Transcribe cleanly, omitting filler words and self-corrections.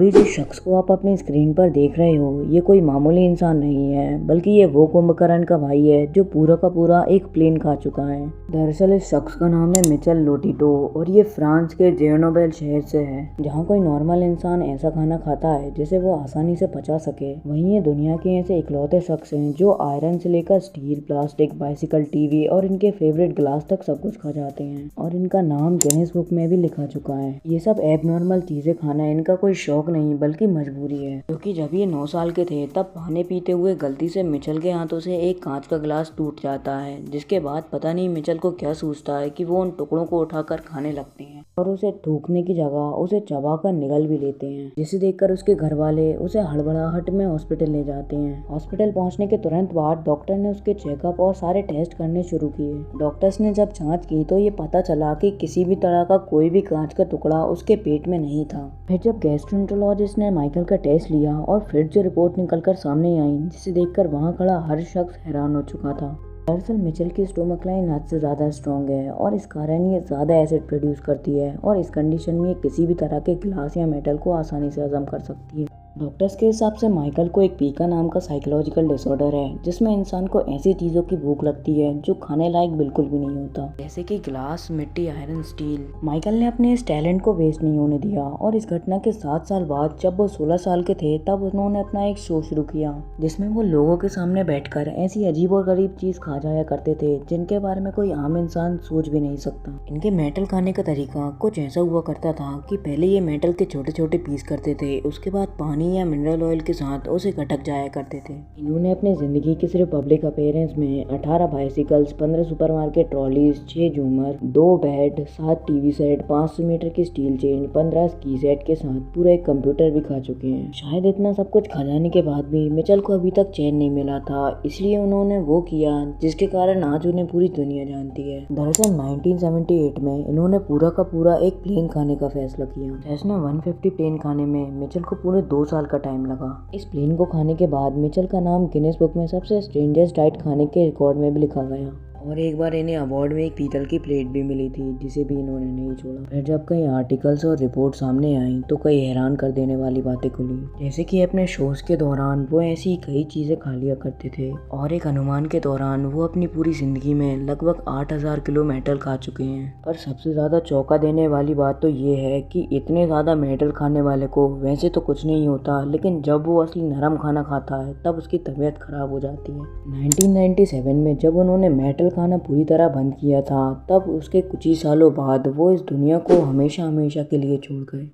अभी जिस शख्स को आप अपनी स्क्रीन पर देख रहे हो ये कोई मामूली इंसान नहीं है, बल्कि ये वो कुंभकर्ण का भाई है जो पूरा का पूरा एक प्लेन खा चुका है। दरअसल इस शख्स का नाम है मिचेल लोटिटो और ये फ्रांस के जेर्नोबिल शहर से है, जहाँ कोई नॉर्मल इंसान ऐसा खाना खाता है जिसे वो आसानी से पचा सके। वहीं ये दुनिया के ऐसे इकलौते शख्स हैं जो आयरन से लेकर स्टील, प्लास्टिक, बाइसिकल, टीवी और इनके फेवरेट ग्लास तक सब कुछ खा जाते हैं और इनका नाम गिनीज बुक में भी लिखा चुका है। ये सब एबनॉर्मल चीजें खाना इनका कोई शौक नहीं बल्कि मजबूरी है, क्योंकि जब ये 9 साल के थे तब पानी पीते हुए गलती से मिचेल के हाथों से एक कांच का गिलास टूट जाता है, जिसके बाद पता नहीं मिचेल को क्या सूझता है कि वो उन टुकड़ों को उठाकर खाने लगते हैं और उसे थूकने की जगह उसे चबाकर निगल भी लेते हैं, जिसे देखकर उसके घर वाले उसे हड़बड़ाहट में हॉस्पिटल ले जाते हैं। हॉस्पिटल पहुंचने के तुरंत बाद डॉक्टर ने उसके चेकअप और सारे टेस्ट करने शुरू किए। डॉक्टर्स ने जब जांच की तो ये पता चला कि किसी भी तरह का कोई भी कांच का टुकड़ा उसके पेट में नहीं था। फिर जब गैस्ट्रोएंटरोलॉजिस्ट ने माइकल का टेस्ट लिया और फिर जो रिपोर्ट निकलकर सामने आई, जिसे देखकर वहां खड़ा हर शख्स हैरान हो चुका था। दरअसल मिचेल की स्टोमक लाइन हद से ज़्यादा स्ट्रॉन्ग है और इस कारण ये ज़्यादा एसिड प्रोड्यूस करती है और इस कंडीशन में किसी भी तरह के गिलास या मेटल को आसानी से हजम कर सकती है। डॉक्टर्स के हिसाब से माइकल को एक पीका नाम का साइकोलॉजिकल डिसऑर्डर है, जिसमें इंसान को ऐसी चीज़ों की भूख लगती है जो खाने लायक बिल्कुल भी नहीं होता, जैसे कि ग्लास, मिट्टी, आयरन, स्टील। माइकल ने अपने इस टैलेंट को वेस्ट नहीं होने दिया और इस घटना के 7 साल बाद जब वो 16 साल के थे तब उन्होंने अपना एक शो शुरू किया, जिसमें वो लोगों के सामने बैठकर ऐसी अजीब और गरीब चीज़ खा जाया करते थे जिनके बारे में कोई आम इंसान सोच भी नहीं सकता। इनके मेटल खाने का तरीका कुछ ऐसा हुआ करता था कि पहले ये मेटल के छोटे छोटे पीस करते थे, उसके बाद पानी या मिनरल ऑयल के साथ उसे गटक जाया करते थे। इन्होंने अपनी जिंदगी की सिर्फ पब्लिक अपीयरेंस में 18 बाइसिकल्स, 15 सुपरमार्केट ट्रॉलीज, 6 झूमर, 2 बेड, 7 टीवी सेट, 500 मीटर की स्टील चेन, 15 स्की सेट के साथ पूरा एक कंप्यूटर भी खा चुके हैं। शायद इतना सब कुछ खा जाने के बाद भी मिचेल को अभी तक चैन नहीं मिला था, इसलिए उन्होंने वो किया जिसके कारण आज उन्हें पूरी दुनिया जानती है। दरअसल 1978 में इन्होंने पूरा का पूरा एक प्लेन खाने का फैसला किया। सेस्ना 150 प्लेन खाने में मिचेल को पूरे 2 साल का टाइम लगा। इस प्लेन को खाने के बाद मिचेल का नाम गिनीज बुक में सबसे स्ट्रेंजेस्ट डाइट खाने के रिकॉर्ड में भी लिखा गया और एक बार इन्हें अवार्ड में एक पीतल की प्लेट भी मिली थी, जिसे भी इन्होंने नहीं छोड़ा। फिर जब कई आर्टिकल्स और रिपोर्ट सामने आई तो कई हैरान कर देने वाली बातें खुली, जैसे कि अपने शोज के दौरान वो ऐसी कई चीजें खा लिया करते थे और एक अनुमान के दौरान वो अपनी पूरी जिंदगी में लगभग 8000 किलो मेटल खा चुके हैं। पर सबसे ज्यादा चौंका देने वाली बात तो ये है कि इतने ज्यादा मेटल खाने वाले को वैसे तो कुछ नहीं होता, लेकिन जब वो असली नरम खाना खाता है तब उसकी तबीयत खराब हो जाती है। 1997 में जब उन्होंने मेटल खाना पूरी तरह बंद किया था, तब उसके कुछ ही सालों बाद वो इस दुनिया को हमेशा हमेशा के लिए छोड़ गए।